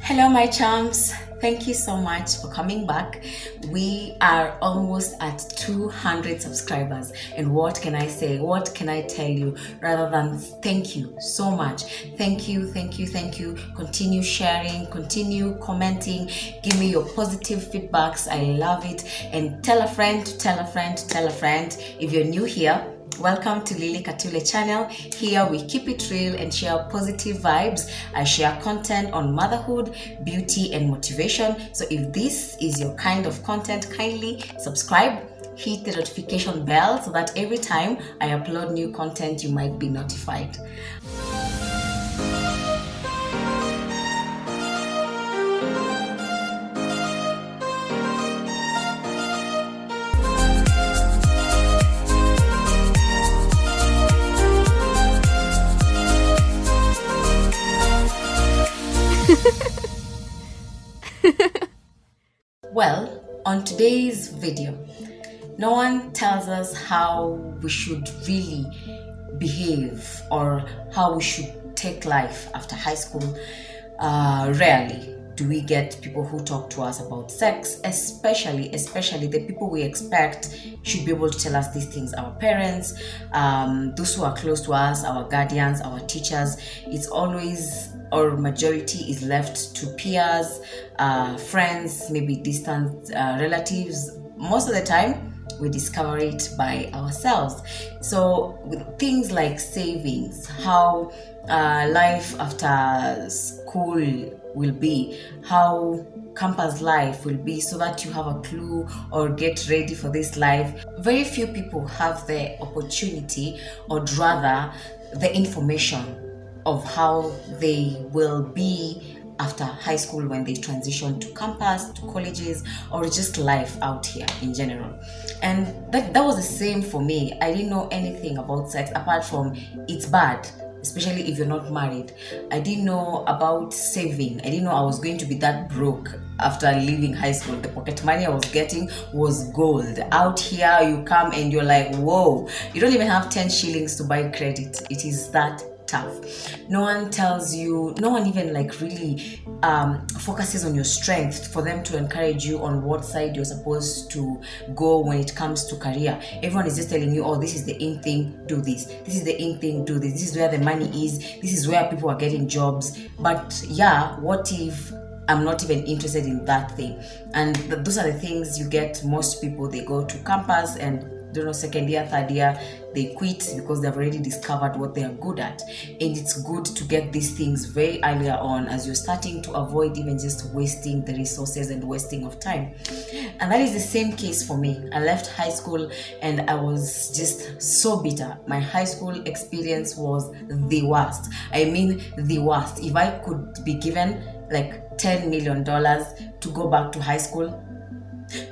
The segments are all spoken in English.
Hello, my charms. Thank you so much for coming back. We are almost at 200 subscribers. And what can I say? What can I tell you rather than thank you so much? Thank you, thank you, thank you. Continue sharing, continue commenting. Give me your positive feedbacks. I love it. And tell a friend, tell a friend, tell a friend. If you're new here, welcome to Lily Katule channel. Here we keep it real and share positive vibes. I share content on motherhood, beauty and motivation. So if this is your kind of content, kindly subscribe, hit the notification bell so that every time I upload new content you might be notified. Well, on today's video, no one tells us how we should really behave or how we should take life after high school. Rarely do we get people who talk to us about sex, especially the people we expect should be able to tell us these things. Our parents, those who are close to us, our guardians, our teachers. It's always, or majority is left to peers, friends, maybe distant relatives. Most of the time we discover it by ourselves. So with things like savings, how life after school will be, how campus life will be, so that you have a clue or get ready for this life. Very few people have the opportunity, or rather the information of how they will be after high school when they transition to campus, to colleges, or just life out here in general. And that was the same for me. I didn't know anything about sex apart from it's bad, especially if you're not married. I didn't know about saving. I didn't know I was going to be that broke after leaving high school. The pocket money I was getting was gold. Out here you come and you're like, whoa, you don't even have 10 shillings to buy credit. It is that tough. No one tells you, no one even like really focuses on your strength for them to encourage you on what side you're supposed to go when it comes to career. Everyone is just telling you, oh, this is the in thing, do this. This is the in thing, do this. This is where the money is. This is where people are getting jobs. But yeah, what if I'm not even interested in that thing? And those are the things you get. Most people, they go to campus and second year, third year, they quit because they've already discovered what they are good at. And it's good to get these things very earlier on, as you're starting to avoid even just wasting the resources and wasting of time. And that is the same case for me. I left high school and I was just so bitter. My high school experience was the worst. I mean the worst. If I could be given like $10 million to go back to high school,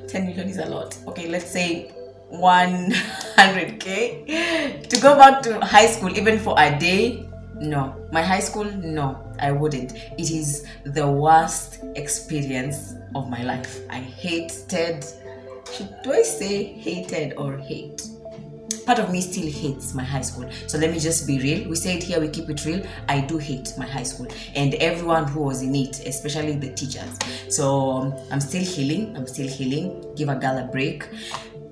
10 million is a lot. Okay, let's say 100k to go back to high school even for a day. No, my high school, no, I wouldn't. It is the worst experience of my life. I hated, do I say hated or hate? Part of me still hates my high school. So let me just be real. We say it here, we keep it real. I do hate my high school and everyone who was in it, especially the teachers. So I'm still healing. Give a girl a break.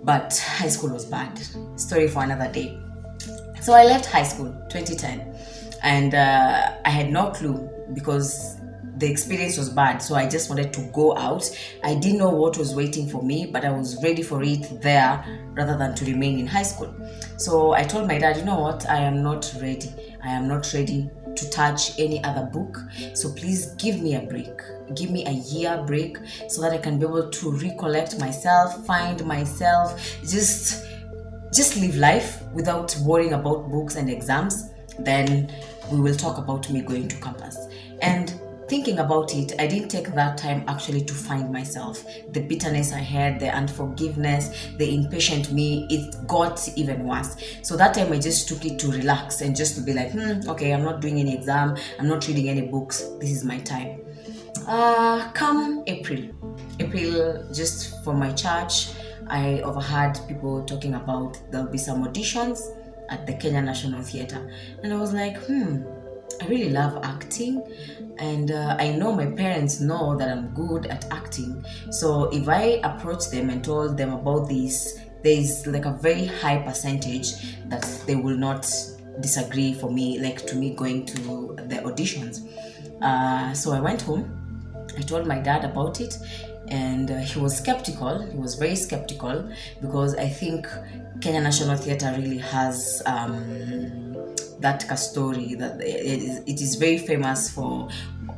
But high school was bad. Story for another day. So I left high school 2010 and I had no clue because the experience was bad. So I just wanted to go out. I didn't know what was waiting for me, but I was ready for it there rather than to remain in high school. So I told my dad, you know what? I am not ready. I am not ready to touch any other book. So please give me a break. Give me a year break so that I can be able to recollect myself, find myself, just live life without worrying about books and exams. Then we will talk about me going to campus. And thinking about it, I didn't take that time actually to find myself. The bitterness I had, the unforgiveness, the impatient me, it got even worse. So that time I just took it to relax and just to be like, okay, I'm not doing any exam, I'm not reading any books, this is my time. Come April, just for my church, I overheard people talking about there'll be some auditions at the Kenya National Theatre. And I was like, I really love acting, and I know my parents know that I'm good at acting. So if I approach them and told them about this, there's like a very high percentage that they will not disagree for me, like to me going to the auditions. So I went home, I told my dad about it, and he was skeptical. He was very skeptical because I think Kenya National Theatre really has that story that it is very famous for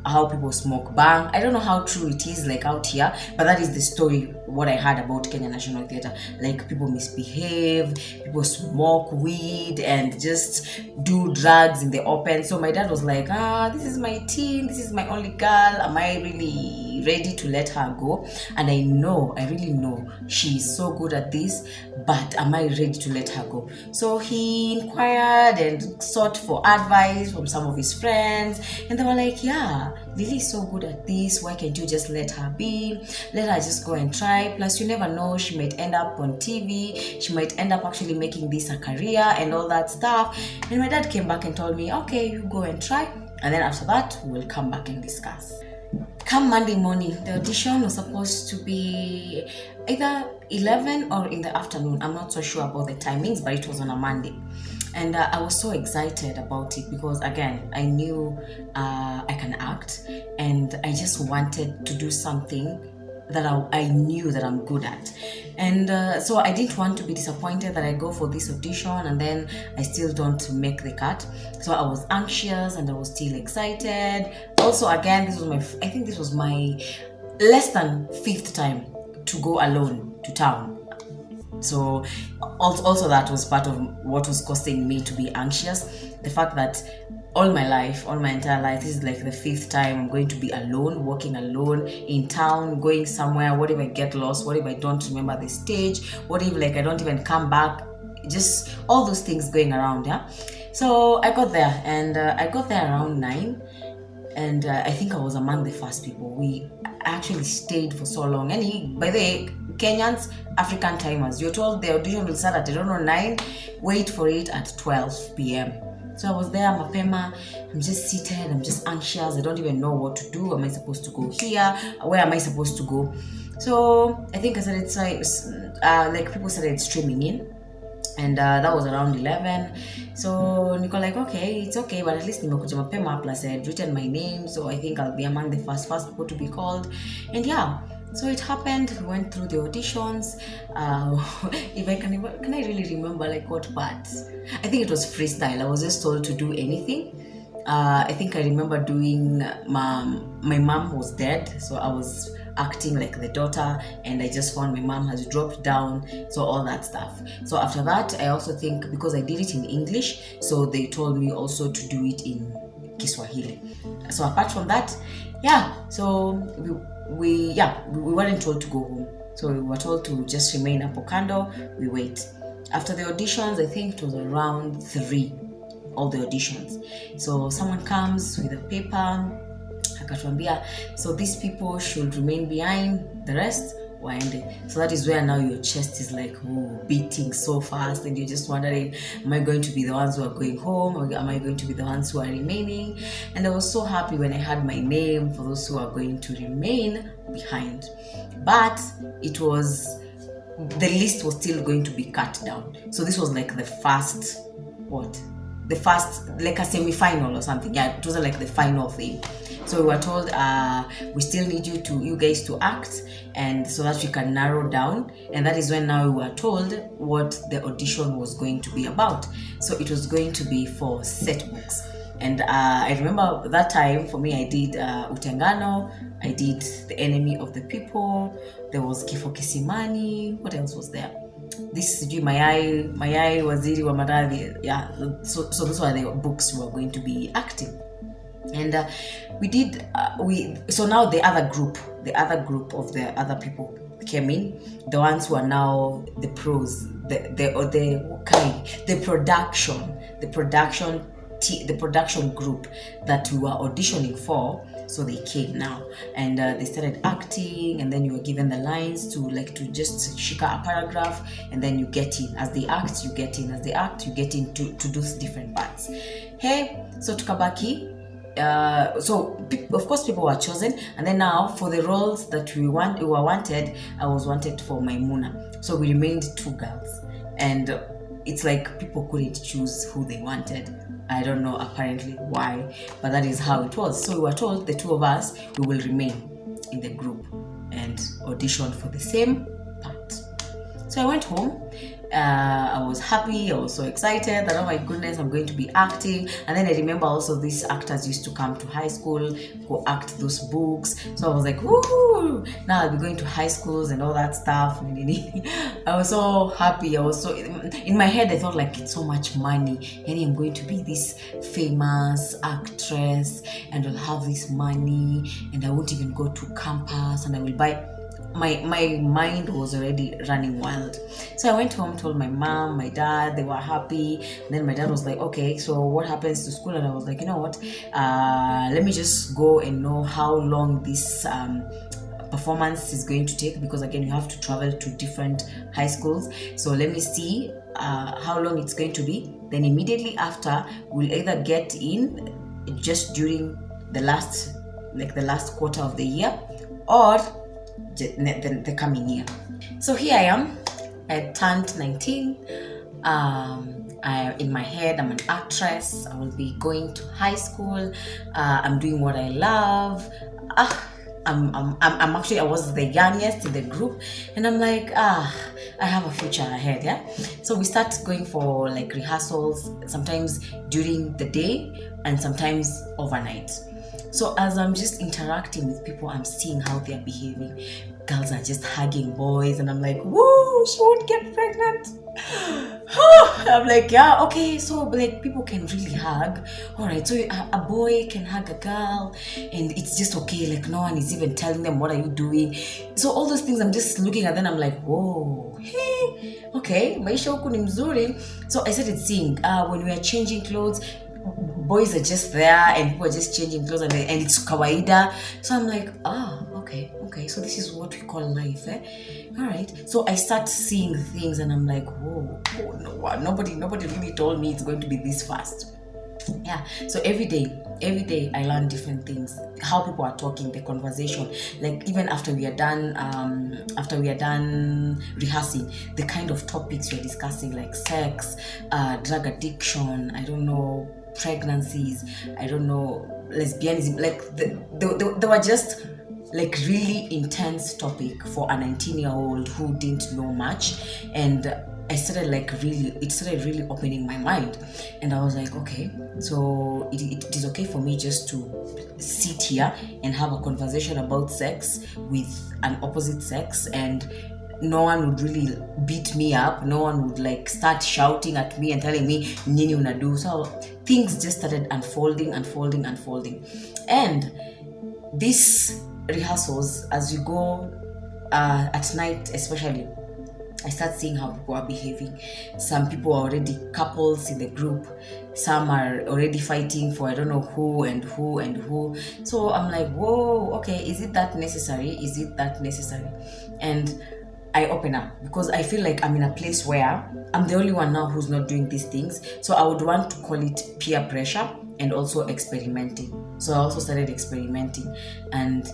how people smoke bang. I don't know how true it is like out here, but that is the story what I heard about Kenya National Theatre. Like people misbehave, people smoke weed and just do drugs in the open. So my dad was like, this is my teen, this is my only girl, am I really ready to let her go? And I really know she is so good at this, but am I ready to let her go? So he inquired and sought for advice from some of his friends, and they were like, yeah, Lily is so good at this, why can't you just let her be, let her just go and try, plus you never know, she might end up on TV, she might end up actually making this a career and all that stuff. And my dad came back and told me, okay, you go and try, and then after that we'll come back and discuss. Come Monday morning, the audition was supposed to be either 11 or in the afternoon. I'm not so sure about the timings, but it was on a Monday. And I was so excited about it because, again, I knew I can act, and I just wanted to do something that I knew that I'm good at. And so I didn't want to be disappointed that I go for this audition and then I still don't make the cut. So I was anxious and I was still excited. Also, again, this was my less than 5th time to go alone to town. So also that was part of what was causing me to be anxious. The fact that all my entire life, this is like the 5th time I'm going to be alone, walking alone in town, going somewhere. What if I get lost? What if I don't remember the stage? What if I don't even come back? Just all those things going around, yeah. So I got there, and I got there around 9, and I think I was among the first people. We actually stayed for so long. And by the way, Kenyans, African timers, you're told the audition will start at 9, wait for it at 12 p.m. So I was there, mapema, I'm just seated, I'm just anxious, I don't even know what to do. Am I supposed to go here? Where am I supposed to go? So I think people started streaming in, and that was around 11. So Nico like, okay, it's okay, but at least nimekuja mapema, plus I had written my name, so I think I'll be among the first people to be called. And yeah, so it happened. We went through the auditions. If I can I really remember what parts? I think it was freestyle. I was just told to do anything. I think I remember doing my mom was dead, so I was acting like the daughter, and I just found my mom has dropped down, so all that stuff. So after that, I also think because I did it in English, so they told me also to do it in Kiswahili. So apart from that, yeah, so we weren't told to go home, so we were told to just remain hapo kando, we wait. After the auditions, I think it was around 3, all the auditions. So someone comes with a paper, akatuambia, so these people should remain behind, the rest waende. So that is where now your chest is beating so fast, and you're just wondering, am I going to be the ones who are going home, or am I going to be the ones who are remaining? And I was so happy when I had my name for those who are going to remain behind. But it was, the list was still going to be cut down. So this was like the first, like a semi-final or something. Yeah, it wasn't like the final thing. So we were told, we still need you guys to act, and so that we can narrow down. And that is when now we were told what the audition was going to be about. So it was going to be for set books. And I remember that time, for me, I did Utengano, I did The Enemy of the People, there was Kifo Kisimani, what else was there? This is Mayai Waziri wa Maradhi. Yeah, so those were the books we were going to be acting. And so now the other group of the other people came in, the ones who are now the pros, the production group that we were auditioning for. So they came now, and they started acting, and then you were given the lines to just shika a paragraph, and then you get in. As they act, you get in. As they act, you get in to do different parts. Hey, so tukabaki. Of course people were chosen, and then now for the roles that we were wanted, I was wanted for Maimuna. So we remained 2 girls, and it's like people couldn't choose who they wanted. I don't know apparently why, but that is how it was. So we were told, the 2 of us, we will remain in the group and audition for the same part. So I went home. I was happy. I was so excited that, oh my goodness, I'm going to be acting. And then I remember also these actors used to come to high school, go act those books. So I was like, woohoo! Now I'll be going to high schools and all that stuff. I was so happy. I was so in my head. I thought like, it's so much money, and I'm going to be this famous actress, and I'll have this money, and I won't even go to campus, and I will buy. My mind was already running wild. So I went home, told my mom, my dad, they were happy. And then my dad was like, okay, so what happens to school? And I was like, you know what, let me just go and know how long this performance is going to take, because again, you have to travel to different high schools. So let me see how long it's going to be. Then immediately after, we'll either get in just during the last quarter of the year, or the coming year. So here I am. I turned 19. In my head, I'm an actress. I will be going to high school. I'm doing what I love. I'm actually, I was the youngest in the group, and I'm like, I have a future ahead. Yeah. So we start going for like rehearsals, sometimes during the day and sometimes overnight. So as I'm just interacting with people, I'm seeing how they're behaving. Girls are just hugging boys, and I'm like, woo, she won't get pregnant. I'm like, yeah, okay, so like people can really hug. All right, so a boy can hug a girl, and it's just okay. Like no one is even telling them, what are you doing? So all those things, I'm just looking at them. I'm like, whoa, hey, okay, maisha huku ni mzuri. So I started seeing when we are changing clothes, boys are just there and people are just changing clothes, and it's kawaida. So I'm like, okay, so this is what we call life, eh? All right. So I start seeing things, and I'm like, whoa, no, nobody really told me it's going to be this fast. Yeah. So every day I learn different things, how people are talking, the conversation, like even after we are done rehearsing, the kind of topics we're discussing, like sex, drug addiction, I don't know, pregnancies, I don't know, lesbianism, like they were just like really intense topic for a 19-year-old who didn't know much. And it started really opening my mind, and I was like, okay, so it is okay for me just to sit here and have a conversation about sex with an opposite sex, and no one would really beat me up, no one would like start shouting at me and telling me nini unadu. So things just started unfolding. And these rehearsals, as you go at night especially, I start seeing how people are behaving. Some people are already couples in the group. Some are already fighting for I don't know who and who. So I'm like, whoa, okay, is it that necessary? And I open up, because I feel like I'm in a place where I'm the only one now who's not doing these things. So I would want to call it peer pressure and also experimenting. So I also started experimenting. And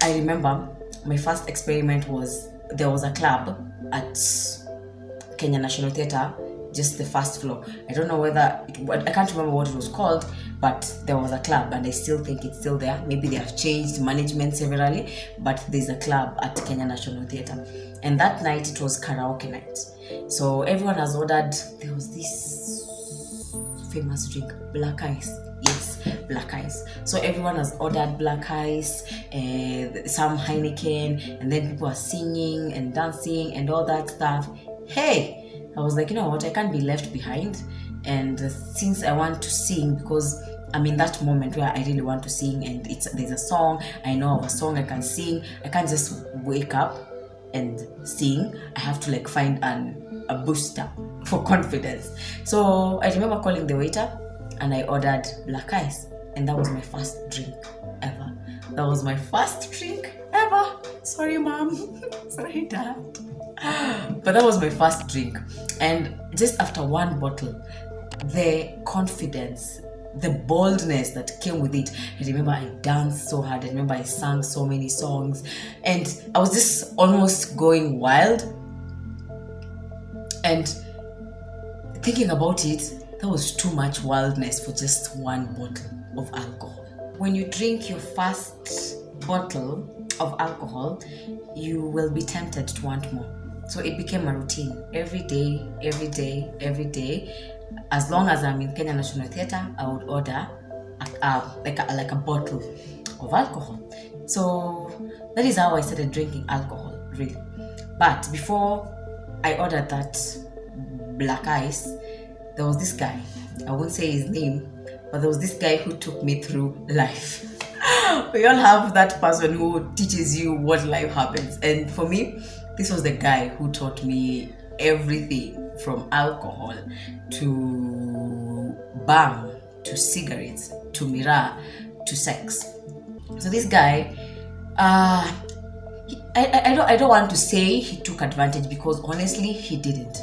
I remember my first experiment was, there was a club at Kenya National Theatre, just the first floor. I don't know I can't remember what it was called, but there was a club, and I still think it's still there. Maybe they have changed management severally, but there's a club at Kenya National Theatre. And that night it was karaoke night. So everyone has ordered, there was this famous drink, black ice. Yes, black ice. So everyone has ordered black ice, some Heineken, and then people are singing and dancing and all that stuff. Hey, I was like, you know what, I can't be left behind. And since I want to sing, because I'm in that moment where I really want to sing, and there's a song, I know of a song I can sing. I can't just wake up and sing. I have to like find a booster for confidence. So I remember calling the waiter, and I ordered black ice, and that was my first drink ever. Sorry, mom. Sorry, dad. But that was my first drink. And just after one bottle, the confidence, the boldness that came with it. I remember I danced so hard. I remember I sang so many songs, and I was just almost going wild. And thinking about it, that was too much wildness for just one bottle of alcohol. When you drink your first bottle of alcohol, you will be tempted to want more. So it became a routine. Every day, every day, every day. As long as I'm in Kenya National Theatre, I would order like a bottle of alcohol. So that is how I started drinking alcohol, really. But before I ordered that black ice, there was this guy. I won't say his name, but there was this guy who took me through life. We all have that person who teaches you what life happens. And for me, this was the guy who taught me everything from alcohol to bang, to cigarettes, to Miraa, to sex. So this guy, I don't want to say he took advantage, because honestly he didn't.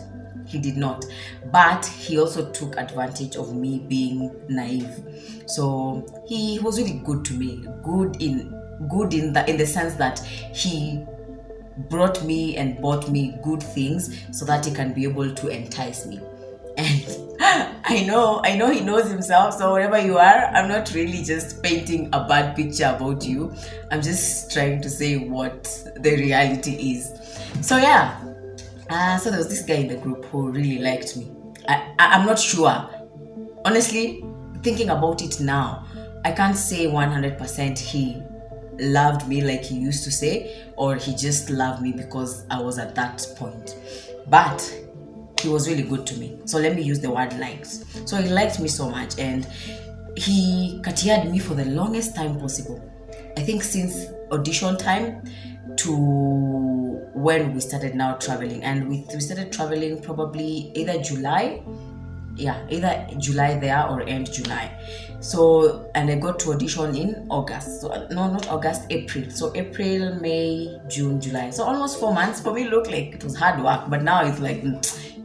He did not. But he also took advantage of me being naive. So he was really good to me. Good in the sense that he brought me and bought me good things so that he can be able to entice me. And I know he knows himself, so wherever you are, I'm not really just painting a bad picture about you. I'm just trying to say what the reality is. So yeah, so there was this guy in the group who really liked me. I'm not sure. Honestly, thinking about it now, I can't say 100% he loved me like he used to say, or he just loved me because I was at that point. But he was really good to me. So let me use the word liked. So he liked me so much, and he catiared me for the longest time possible. I think since audition time to when we started now traveling. And we started traveling probably either July there or end July. So, and I got to audition in August. So no, not August, April. So April, May, June, July. So almost 4 months. For me, looked like it was hard work, but now it's like,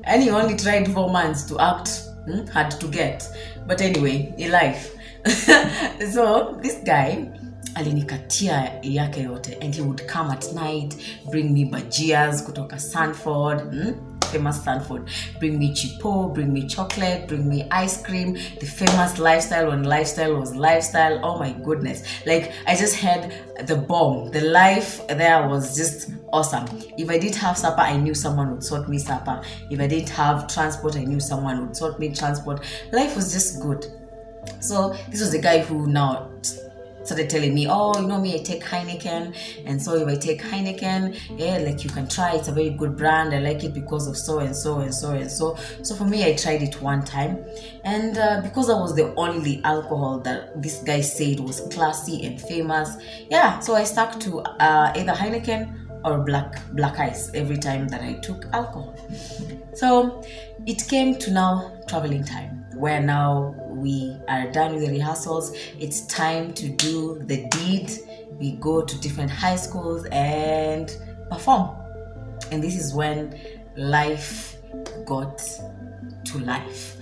and he only tried 4 months to act hard to get. But anyway, in life. So this guy alinikatia yake yote, and he would come at night, bring me bajias kutoka Sanford, famous Sanford, bring me chipo, bring me chocolate, bring me ice cream, the famous lifestyle when lifestyle was lifestyle. Oh my goodness, like I just had the bomb. The life there was just awesome. If I didn't have supper, I knew someone would sort me supper. If I didn't have transport, I knew someone would sort me transport. Life was just good. So this was the guy who now started telling me, oh, you know me, I take Heineken, and so if I take Heineken, yeah, like you can try, it's a very good brand, I like it because of so and so and so and so. So for me, I tried it one time, and because that was the only alcohol that this guy said was classy and famous, yeah, so I stuck to either Heineken or black ice every time that I took alcohol. So it came to now traveling time, where now we are done with the rehearsals. It's time to do the deed. We go to different high schools and perform. And this is when life got to life.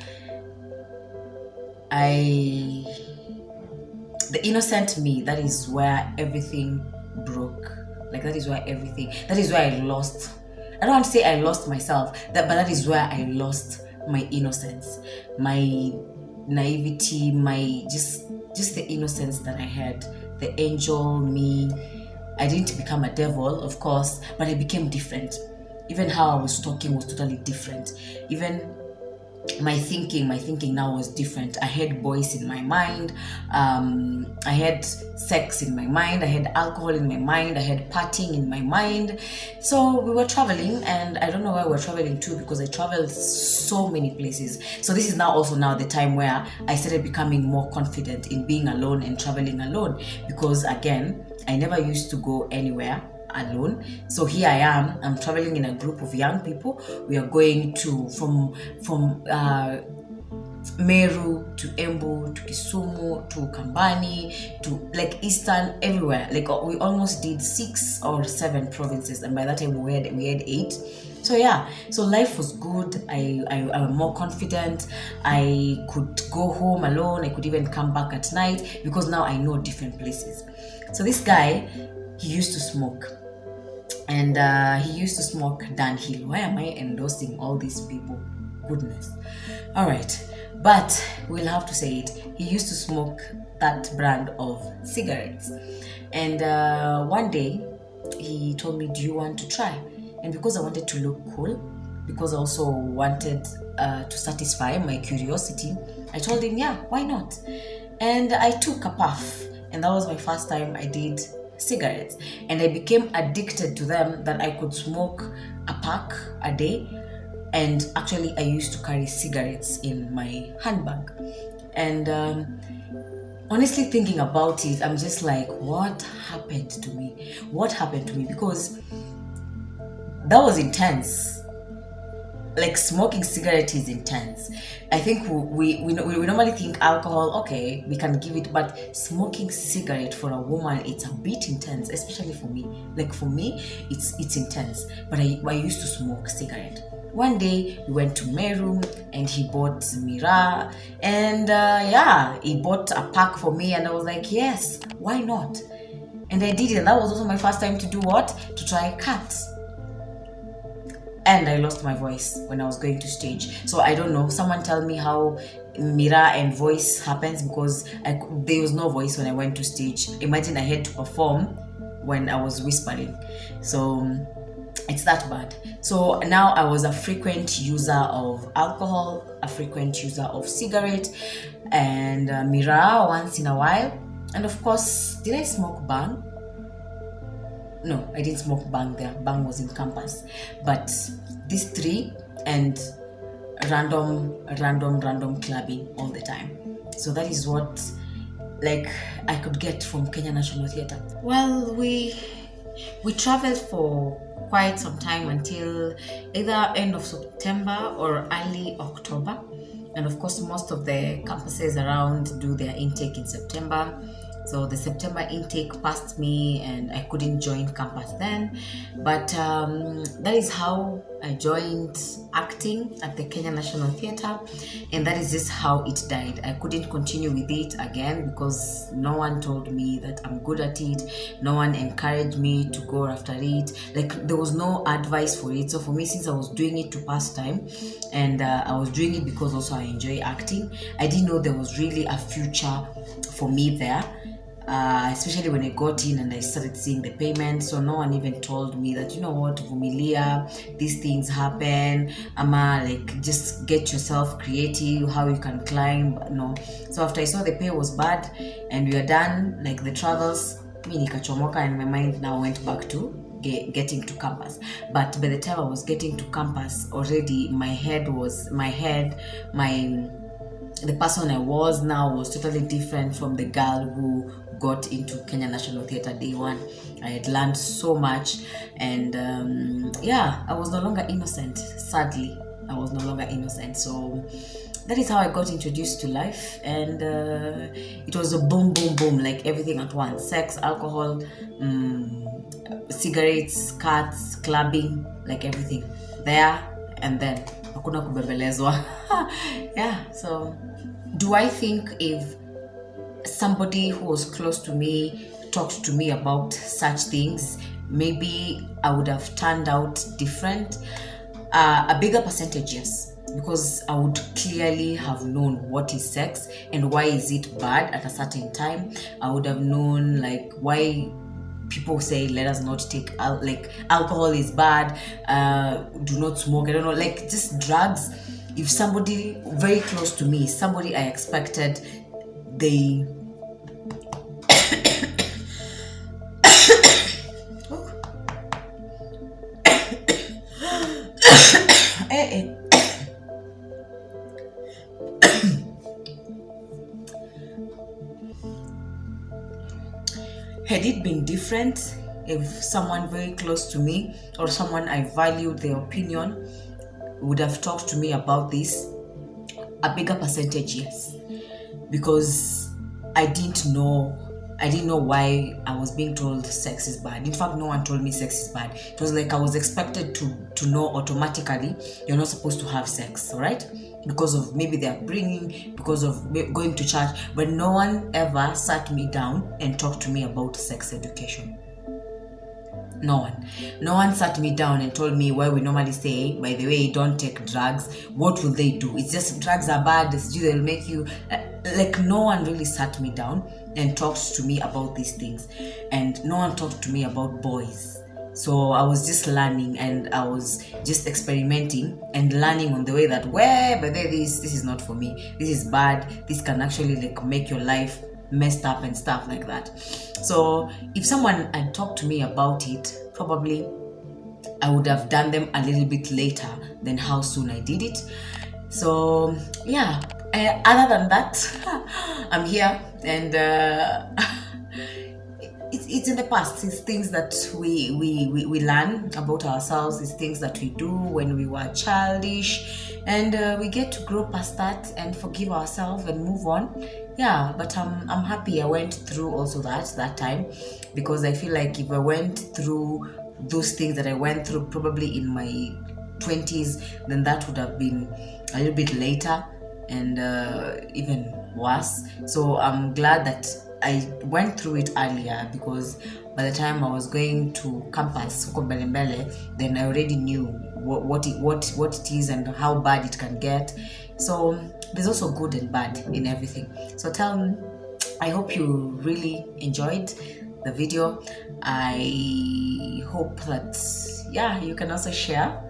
The innocent me, that is where everything broke. Like that is where I lost. I don't want to say I lost myself, but that is where I lost my innocence, my naivety, my just the innocence that I had, the angel me. I didn't become a devil, of course, but I became different. Even how I was talking was totally different. Even my thinking now was different. I had boys in my mind, I had sex in my mind, I had alcohol in my mind, I had partying in my mind. So we were traveling, and I don't know where we were traveling to, because I traveled so many places. So this is now the time where I started becoming more confident in being alone and traveling alone, because again, I never used to go anywhere alone. So here I am, I'm traveling in a group of young people. We are going to from Meru to Embu to Kisumu to Kambani to like Eastern, everywhere. Like we almost did 6 or 7 provinces, and by that time we had 8. So yeah, so life was good. I'm more confident. I could go home alone. I could even come back at night because now I know different places. So this guy, he used to smoke, and he used to smoke Dunhill. Why am I endorsing all these people? Goodness. All right, but we'll have to say it. He used to smoke that brand of cigarettes, and one day he told me, "Do you want to try?" And because I wanted to look cool, because I also wanted to satisfy my curiosity, I told him, "Yeah, why not?" And I took a puff, and that was my first time I did cigarettes, and I became addicted to them, that I could smoke a pack a day. And actually I used to carry cigarettes in my handbag, and honestly thinking about it, I'm just like, what happened to me? Because that was intense. Like, smoking cigarette is intense. I think we normally think alcohol, okay, we can give it, but smoking cigarette for a woman, it's a bit intense, especially for me. Like, for me, it's intense. But I used to smoke cigarette. One day we went to Miraa, and he bought Miraa, and he bought a pack for me, and I was like, yes, why not? And I did it, and that was also my first time to do what? To try cats. And I lost my voice when I was going to stage. So I don't know, someone tell me how Miraa and voice happens, because there was no voice when I went to stage. Imagine I had to perform when I was whispering. So it's that bad. So now I was a frequent user of alcohol, a frequent user of cigarette, and Miraa once in a while. And of course, did I smoke bang? No, I didn't smoke bang there. Bang was in campus. But these three, and random clubbing all the time. So that is what, like, I could get from Kenya National Theatre. Well, we traveled for quite some time until either end of September or early October. And of course, most of the campuses around do their intake in September. So the September intake passed me, and I couldn't join campus then. But that is how I joined acting at the Kenya National Theatre, and that is just how it died. I couldn't continue with it again because no one told me that I'm good at it. No one encouraged me to go after it. Like, there was no advice for it. So for me, since I was doing it to pass time, and I was doing it because also I enjoy acting, I didn't know there was really a future for me there. Especially when I got in and I started seeing the payment. So no one even told me that, you know what, Vumilia, these things happen, ama, like, just get yourself creative, how you can climb. No. So after I saw the pay was bad and we were done, like the travels, me nikachomoka, and my mind now went back to getting to campus. But by the time I was getting to campus already, the person I was now was totally different from the girl who got into Kenya National Theatre day one. I had learned so much, and I was no longer innocent. Sadly, I was no longer innocent. So that is how I got introduced to life, and it was a boom, like everything at once: sex, alcohol, cigarettes, cats, clubbing, like everything there and then. Hakuna kubembelezwa. Yeah, so do I think if somebody who was close to me talked to me about such things, maybe I would have turned out different? A bigger percentage, yes, because I would clearly have known what is sex and why is it bad at a certain time. I would have known, like, why people say let us not take like alcohol is bad, do not smoke, I don't know, like, just drugs. If somebody very close to me, somebody I expected, they had it been different, if someone very close to me or someone I valued their opinion would have talked to me about this, a bigger percentage, yes, because I didn't know I didn't know why I was being told sex is bad. In fact, no one told me sex is bad. It was like I was expected to know automatically you're not supposed to have sex, all right? Because of maybe their upbringing, because of going to church, but no one ever sat me down and talked to me about sex education. No one sat me down and told me why we normally say, by the way, don't take drugs. What will they do? It's just drugs are bad, they'll make you like, no one really sat me down and talked to me about these things, and no one talked to me about boys. So I was just learning, and I was just experimenting and learning on the way that, but this is not for me, this is bad, this can actually like make your life messed up and stuff like that. So if someone had talked to me about it, probably I would have done them a little bit later than how soon I did it. So yeah, other than that, I'm here, and it's in the past. It's things that we learn about ourselves. It's things that we do when we were childish, and we get to grow past that and forgive ourselves and move on. Yeah, but I'm happy I went through also that time, because I feel like if I went through those things that I went through probably in my 20s, then that would have been a little bit later and even worse. So I'm glad that I went through it earlier, because by the time I was going to campus huko mbele mbele, then I already knew what it is and how bad it can get. So there's also good and bad in everything. So I hope you really enjoyed the video. I hope that you can also share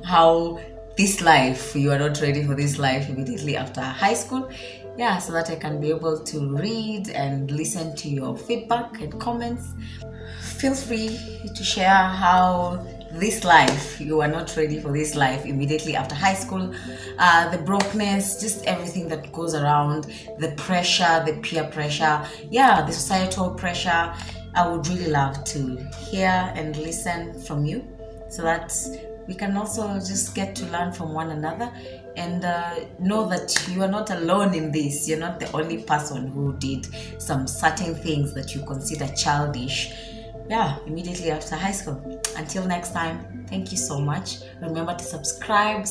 how this life, you are not ready for this life immediately after high school, so that I can be able to read and listen to your feedback and comments. Feel free to share how this life, you are not ready for this life immediately after high school, the brokenness, just everything that goes around, the pressure, the peer pressure, the societal pressure. I would really love to hear and listen from you, so that we can also just get to learn from one another, and know that you are not alone in this. You're not the only person who did some certain things that you consider childish immediately after high school. Until next time, thank you so much. Remember to subscribe.